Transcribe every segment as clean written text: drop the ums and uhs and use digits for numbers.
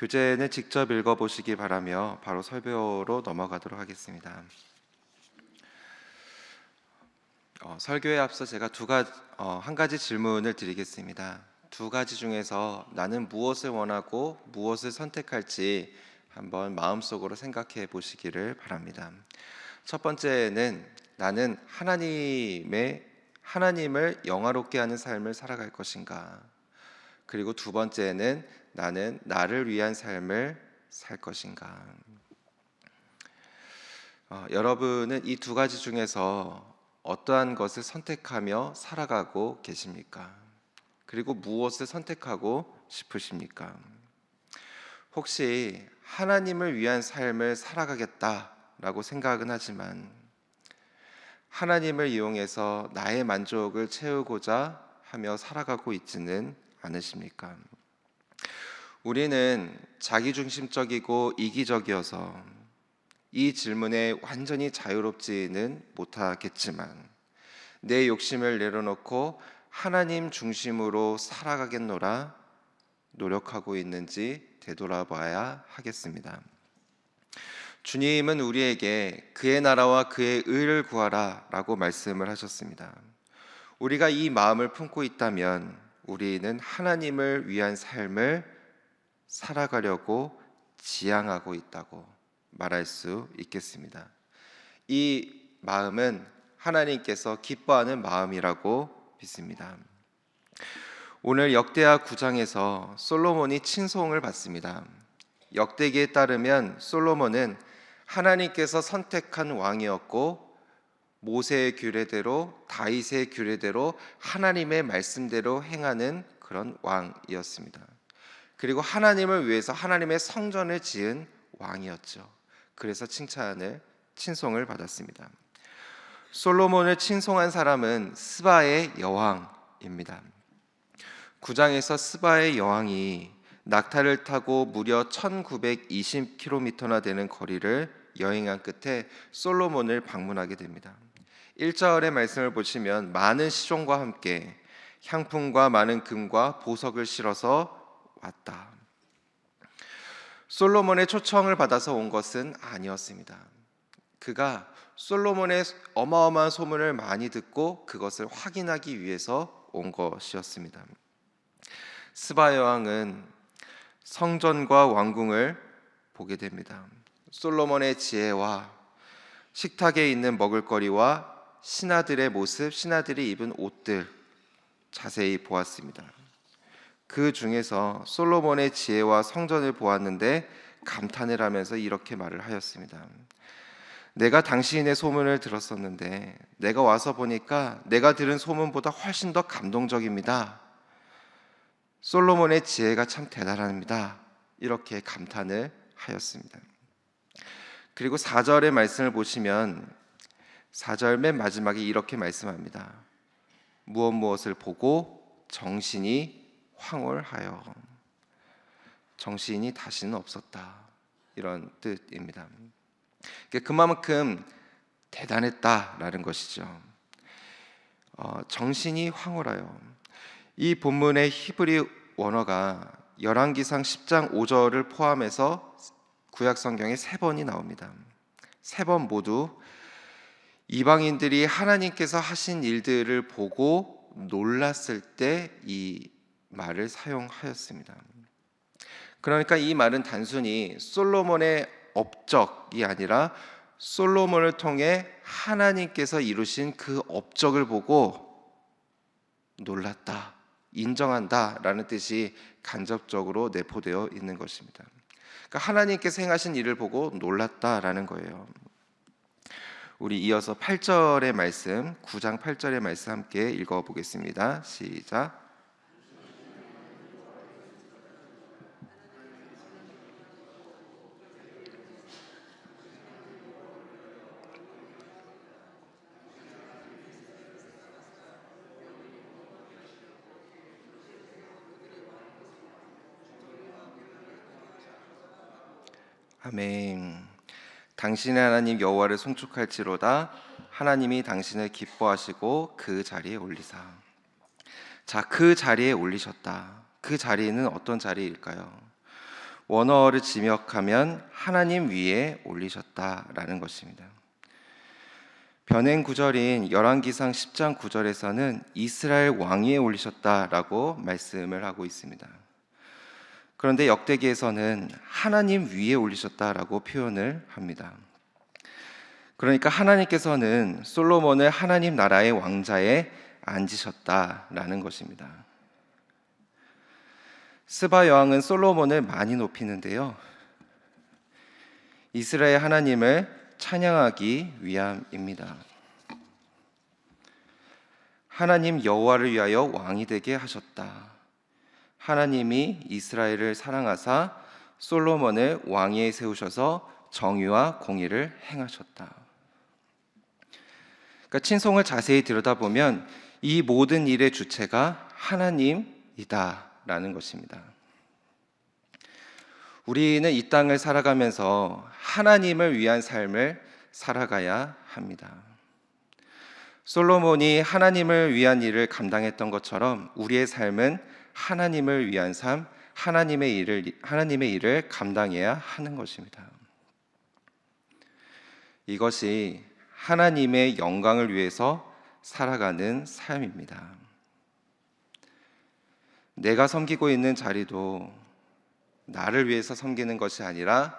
교재는 직접 읽어보시기 바라며 바로 설교로 넘어가도록 하겠습니다. 설교에 앞서 제가 한 가지 질문을 드리겠습니다. 두 가지 중에서 나는 무엇을 원하고 무엇을 선택할지 한번 마음속으로 생각해 보시기를 바랍니다. 첫 번째는 나는 하나님을 영화롭게 하는 삶을 살아갈 것인가? 그리고 두 번째는 나는 나를 위한 삶을 살 것인가? 여러분은 이 두 가지 중에서 어떠한 것을 선택하며 살아가고 계십니까? 그리고 무엇을 선택하고 싶으십니까? 혹시 하나님을 위한 삶을 살아가겠다라고 생각은 하지만 하나님을 이용해서 나의 만족을 채우고자 하며 살아가고 있지는 않으십니까? 우리는 자기중심적이고 이기적이어서 이 질문에 완전히 자유롭지는 못하겠지만 내 욕심을 내려놓고 하나님 중심으로 살아가겠노라 노력하고 있는지 되돌아봐야 하겠습니다. 주님은 우리에게 그의 나라와 그의 의를 구하라 라고 말씀을 하셨습니다. 우리가 이 마음을 품고 있다면 우리는 하나님을 위한 삶을 살아가려고 지향하고 있다고 말할 수 있겠습니다. 이 마음은 하나님께서 기뻐하는 마음이라고 믿습니다. 오늘 역대하 9장에서 솔로몬이 칭송을 받습니다. 역대기에 따르면 솔로몬은 하나님께서 선택한 왕이었고 모세의 규례대로 다윗의 규례대로 하나님의 말씀대로 행하는 그런 왕이었습니다. 그리고 하나님을 위해서 하나님의 성전을 지은 왕이었죠. 그래서 칭송을 받았습니다. 솔로몬을 칭송한 사람은 스바의 여왕입니다. 9장에서 스바의 여왕이 낙타를 타고 무려 1920km나 되는 거리를 여행한 끝에 솔로몬을 방문하게 됩니다. 1절의 말씀을 보시면 많은 시종과 함께 향품과 많은 금과 보석을 실어서 왔다. 솔로몬의 초청을 받아서 온 것은 아니었습니다. 그가 솔로몬의 어마어마한 소문을 많이 듣고 그것을 확인하기 위해서 온 것이었습니다. 스바 여왕은 성전과 왕궁을 보게 됩니다. 솔로몬의 지혜와 식탁에 있는 먹을거리와 신하들의 모습, 신하들이 입은 옷들 자세히 보았습니다. 그 중에서 솔로몬의 지혜와 성전을 보았는데 감탄을 하면서 이렇게 말을 하였습니다. 내가 당신의 소문을 들었었는데 내가 와서 보니까 내가 들은 소문보다 훨씬 더 감동적입니다. 솔로몬의 지혜가 참 대단합니다. 이렇게 감탄을 하였습니다. 그리고 4절의 말씀을 보시면 4절 맨 마지막에 이렇게 말씀합니다. 무엇을 보고 정신이 황홀하여 정신이 다시는 없었다, 이런 뜻입니다. 그만큼 대단했다라는 것이죠. 정신이 황홀하여, 이 본문의 히브리 원어가 열왕기상 10장 5절을 포함해서 구약 성경에 3번이 나옵니다. 3번 모두 이방인들이 하나님께서 하신 일들을 보고 놀랐을 때 이 말을 사용하였습니다. 그러니까 이 말은 단순히 솔로몬의 업적이 아니라 솔로몬을 통해 하나님께서 이루신 그 업적을 보고 놀랐다, 인정한다라는 뜻이 간접적으로 내포되어 있는 것입니다. 그러니까 하나님께서 행하신 일을 보고 놀랐다라는 거예요. 우리 이어서 8절의 말씀, 9장 8절의 말씀 함께 읽어보겠습니다. 시작. 아멘. 당신의 하나님 여호와를 송축할지로다. 하나님이 당신을 기뻐하시고 그 자리에 올리사. 자, 그 자리에 올리셨다. 그 자리는 어떤 자리일까요? 원어를 지역하면 하나님 위에 올리셨다라는 것입니다. 변행 구절인 열왕기상 10장 9절에서는 이스라엘 왕 위에 올리셨다라고 말씀을 하고 있습니다. 그런데 역대기에서는 하나님 위에 올리셨다라고 표현을 합니다. 그러니까 하나님께서는 솔로몬을 하나님 나라의 왕자에 앉으셨다라는 것입니다. 스바 여왕은 솔로몬을 많이 높이는데요, 이스라엘 하나님을 찬양하기 위함입니다. 하나님 여호와를 위하여 왕이 되게 하셨다. 하나님이 이스라엘을 사랑하사 솔로몬을 왕위에 세우셔서 정의와 공의를 행하셨다. 그러니까 친송을 자세히 들여다보면 이 모든 일의 주체가 하나님이다라는 것입니다. 우리는 이 땅을 살아가면서 하나님을 위한 삶을 살아가야 합니다. 솔로몬이 하나님을 위한 일을 감당했던 것처럼 우리의 삶은 하나님을 위한 삶, 하나님의 일을 감당해야 하는 것입니다. 이것이 하나님의 영광을 위해서 살아가는 삶입니다. 내가 섬기고 있는 자리도 나를 위해서 섬기는 것이 아니라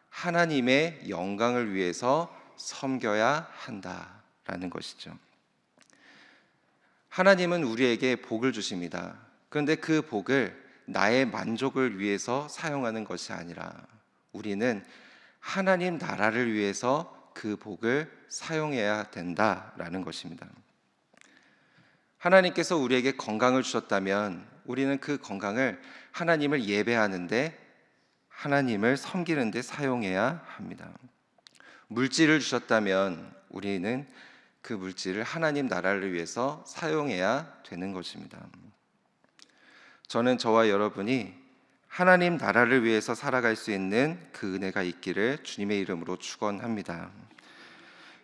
하나님의 영광을 위해서 섬겨야 한다라는 것이죠. 하나님은 우리에게 복을 주십니다. 그런데 그 복을 나의 만족을 위해서 사용하는 것이 아니라 우리는 하나님 나라를 위해서 그 복을 사용해야 된다라는 것입니다. 하나님께서 우리에게 건강을 주셨다면 우리는 그 건강을 하나님을 예배하는데, 하나님을 섬기는 데 사용해야 합니다. 물질을 주셨다면 우리는 그 물질을 하나님 나라를 위해서 사용해야 되는 것입니다. 저는 저와 여러분이 하나님 나라를 위해서 살아갈 수 있는 그 은혜가 있기를 주님의 이름으로 축원합니다.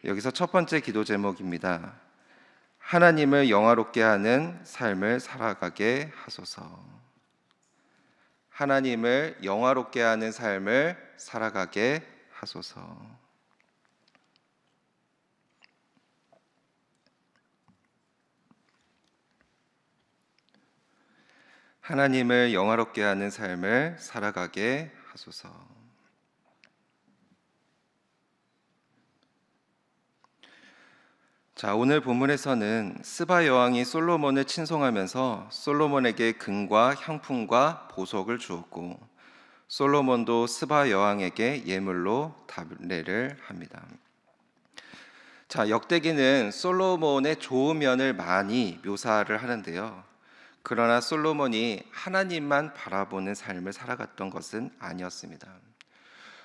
여기서 첫 번째 기도 제목입니다. 하나님을 영화롭게 하는 삶을 살아가게 하소서. 하나님을 영화롭게 하는 삶을 살아가게 하소서. 하나님을 영화롭게 하는 삶을 살아가게 하소서. 자, 오늘 본문에서는 스바 여왕이 솔로몬을 친송하면서 솔로몬에게 금과 향품과 보석을 주었고 솔로몬도 스바 여왕에게 예물로 답례를 합니다. 자, 역대기는 솔로몬의 좋은 면을 많이 묘사를 하는데요, 그러나 솔로몬이 하나님만 바라보는 삶을 살아갔던 것은 아니었습니다.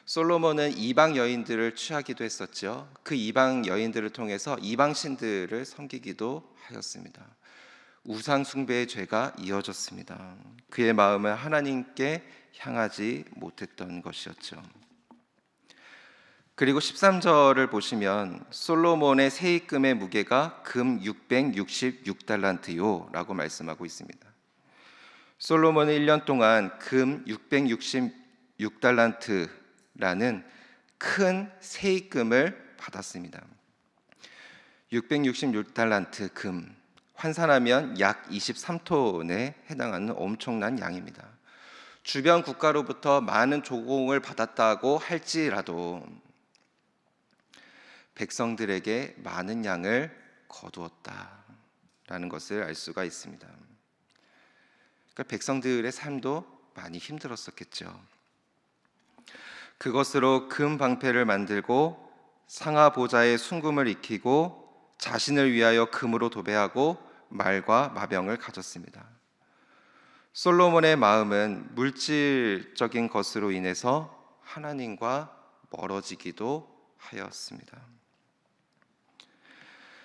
솔로몬은 이방 여인들을 취하기도 했었죠. 그 이방 여인들을 통해서 이방 신들을 섬기기도 하였습니다. 우상 숭배의 죄가 이어졌습니다. 그의 마음은 하나님께 향하지 못했던 것이었죠. 그리고 13절을 보시면 솔로몬의 세입금의 무게가 금 666달란트요 라고 말씀하고 있습니다. 솔로몬은 1년 동안 금 666달란트라는 큰 세입금을 받았습니다. 666달란트 금, 환산하면 약 23톤에 해당하는 엄청난 양입니다. 주변 국가로부터 많은 조공을 받았다고 할지라도 백성들에게 많은 양을 거두었다라는 것을 알 수가 있습니다. 그러니까 백성들의 삶도 많이 힘들었었겠죠. 그것으로 금 방패를 만들고 상하 보좌에 순금을 익히고 자신을 위하여 금으로 도배하고 말과 마병을 가졌습니다. 솔로몬의 마음은 물질적인 것으로 인해서 하나님과 멀어지기도 하였습니다.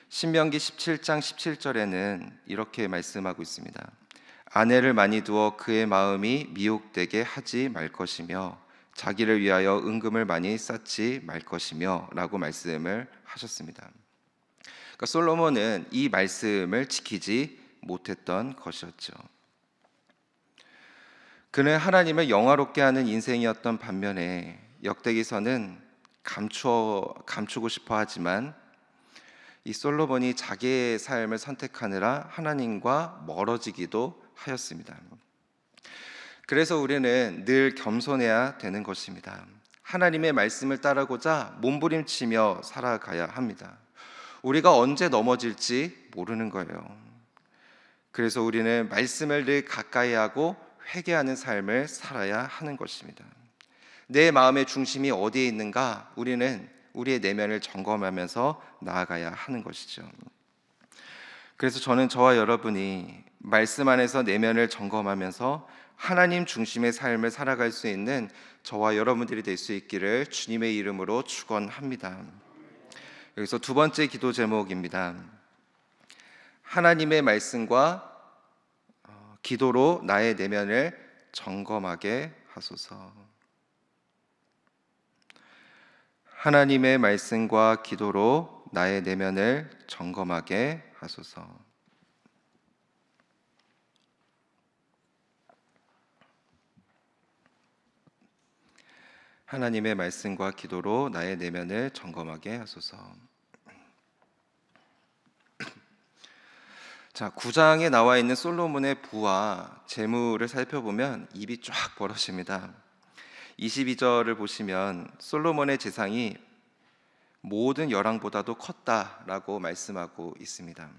신명기 17장 17절에는 이렇게 말씀하고 있습니다. 아내를 많이 두어 그의 마음이 미혹되게 하지 말 것이며 자기를 위하여 은금을 많이 쌓지 말 것이며 라고 말씀을 하셨습니다. 그러니까 솔로몬은 이 말씀을 지키지 못했던 것이었죠. 그는 하나님을 영화롭게 하는 인생이었던 반면에 역대기서는 감추고 싶어 하지만 이 솔로몬이 자기의 삶을 선택하느라 하나님과 멀어지기도 하였습니다. 그래서 우리는 늘 겸손해야 되는 것입니다. 하나님의 말씀을 따르고자 몸부림치며 살아가야 합니다. 우리가 언제 넘어질지 모르는 거예요. 그래서 우리는 말씀을 늘 가까이 하고 회개하는 삶을 살아야 하는 것입니다. 내 마음의 중심이 어디에 있는가 우리는 우리의 내면을 점검하면서 나아가야 하는 것이죠. 그래서 저는 저와 여러분이 말씀 안에서 내면을 점검하면서 하나님 중심의 삶을 살아갈 수 있는 저와 여러분들이 될 수 있기를 주님의 이름으로 축원합니다. 여기서 두 번째 기도 제목입니다. 하나님의 말씀과 기도로 나의 내면을 점검하게 하소서. 하나님의 말씀과 기도로 나의 내면을 점검하게 하소서. 하나님의 말씀과 기도로 나의 내면을 점검하게 하소서. 자, 9장에 나와 있는 솔로몬의 부와 재물을 살펴보면 입이 쫙 벌어집니다. 22절을 보시면 솔로몬의 재산이 모든 열왕보다도 컸다라고 말씀하고 있습니다.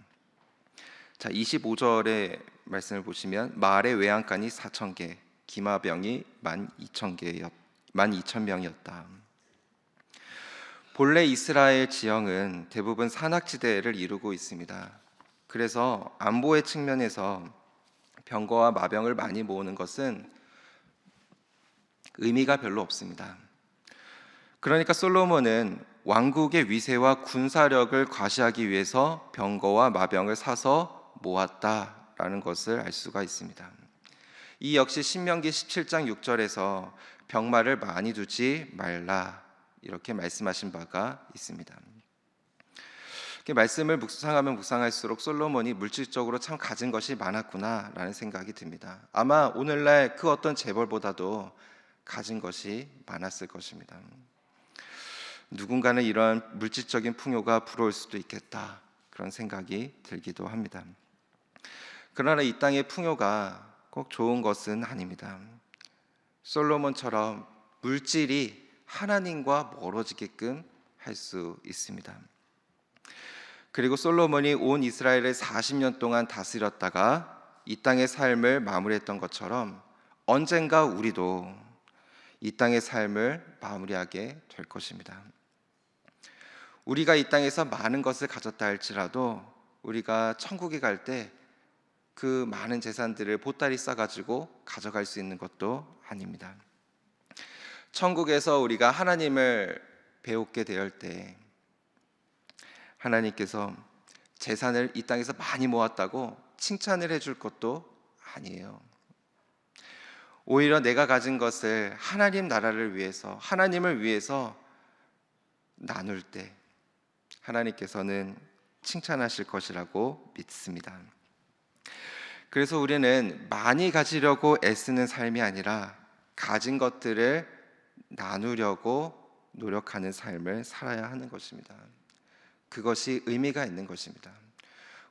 자, 25절의 말씀을 보시면 말의 외양간이 4,000개, 기마병이 12,000명이었다. 본래 이스라엘 지형은 대부분 산악지대를 이루고 있습니다. 그래서 안보의 측면에서 병거와 마병을 많이 모으는 것은 의미가 별로 없습니다. 그러니까 솔로몬은 왕국의 위세와 군사력을 과시하기 위해서 병거와 마병을 사서 모았다라는 것을 알 수가 있습니다. 이 역시 신명기 17장 6절에서 병마를 많이 두지 말라 이렇게 말씀하신 바가 있습니다. 말씀을 묵상하면 묵상할수록 솔로몬이 물질적으로 참 가진 것이 많았구나라는 생각이 듭니다. 아마 오늘날 그 어떤 재벌보다도 가진 것이 많았을 것입니다. 누군가는 이러한 물질적인 풍요가 부러울 수도 있겠다 그런 생각이 들기도 합니다. 그러나 이 땅의 풍요가 꼭 좋은 것은 아닙니다. 솔로몬처럼 물질이 하나님과 멀어지게끔 할 수 있습니다. 그리고 솔로몬이 온 이스라엘을 40년 동안 다스렸다가 이 땅의 삶을 마무리했던 것처럼 언젠가 우리도 이 땅의 삶을 마무리하게 될 것입니다. 우리가 이 땅에서 많은 것을 가졌다 할지라도 우리가 천국에 갈 때 그 많은 재산들을 보따리 싸가지고 가져갈 수 있는 것도 아닙니다. 천국에서 우리가 하나님을 배우게 될 때 하나님께서 재산을 이 땅에서 많이 모았다고 칭찬을 해줄 것도 아니에요. 오히려 내가 가진 것을 하나님 나라를 위해서 하나님을 위해서 나눌 때 하나님께서는 칭찬하실 것이라고 믿습니다. 그래서 우리는 많이 가지려고 애쓰는 삶이 아니라 가진 것들을 나누려고 노력하는 삶을 살아야 하는 것입니다. 그것이 의미가 있는 것입니다.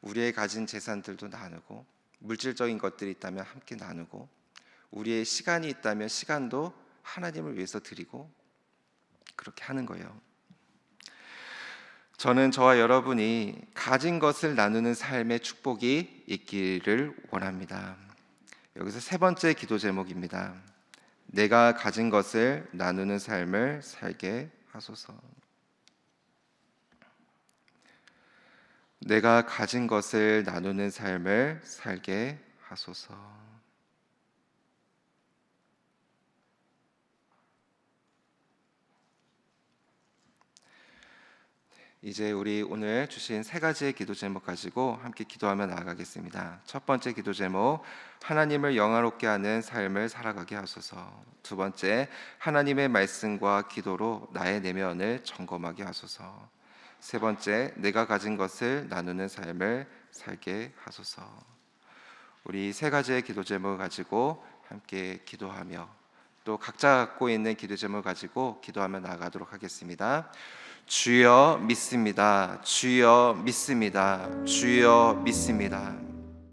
우리의 가진 재산들도 나누고 물질적인 것들이 있다면 함께 나누고 우리의 시간이 있다면 시간도 하나님을 위해서 드리고 그렇게 하는 거예요. 저는 저와 여러분이 가진 것을 나누는 삶의 축복이 있기를 원합니다. 여기서 세 번째 기도 제목입니다. 내가 가진 것을 나누는 삶을 살게 하소서. 내가 가진 것을 나누는 삶을 살게 하소서. 이제 우리 오늘 주신 세 가지의 기도 제목 가지고 함께 기도하며 나아가겠습니다. 첫 번째 기도 제목, 하나님을 영화롭게 하는 삶을 살아가게 하소서. 두 번째, 하나님의 말씀과 기도로 나의 내면을 점검하게 하소서. 세 번째, 내가 가진 것을 나누는 삶을 살게 하소서. 우리 세 가지의 기도 제목을 가지고 함께 기도하며 또 각자 갖고 있는 기도 제목을 가지고 기도하며 나아가도록 하겠습니다. 주여 믿습니다. 주여 믿습니다. 주여 믿습니다.